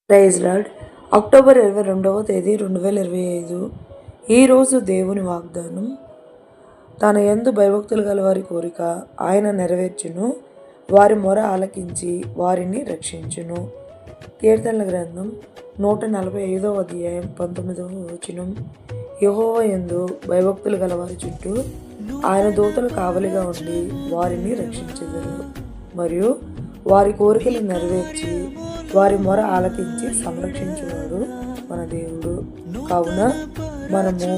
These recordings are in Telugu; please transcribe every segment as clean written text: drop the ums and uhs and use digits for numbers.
Praise lord. అక్టోబర్ 22వ తేదీ 2025. ఈరోజు దేవుని వాగ్దానం. తన యందు భయభక్తులు గల వారి కోరిక ఆయన నెరవేర్చును, వారి మొర ఆలకించి వారిని రక్షించును. కీర్తనల గ్రంథం 145వ అధ్యాయం 19వ వచనం. యెహోవా యందు భయభక్తులు గల వారి చుట్టూ ఆయన దూతలు కావలిగా ఉండి వారిని రక్షించెదరు, మరియు వారి కోరికలు నెరవేర్చి వారి మొర ఆలకించి సంరక్షించువాడు మన దేవుడు. కావున మనము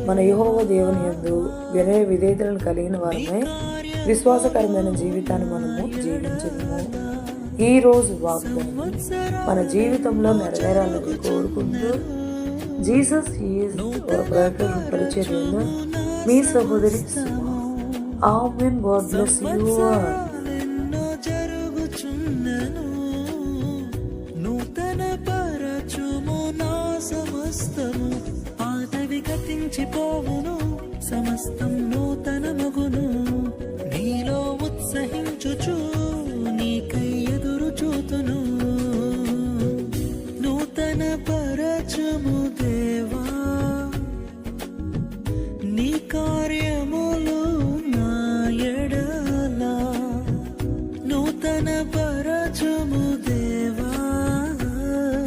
మన యెహోవా దేవుని యందు వినయ విధేయతలను కలిగిన వారమై విశ్వాసకరమైన జీవితాన్ని మనము జీవించము. ఈ రోజు వాగ్దానం మన జీవితంలో నెరవేరాలని కోరుకుంటూ జీసస్ ఈజ్ పరిచర్యలో మీ సహోదరి amen. God bless you all. నూతన పరచుము నా సమస్తము, పాతవి గతించిపోవును, సమస్తం నూతన మగును. నీలో ఉత్సహించుచు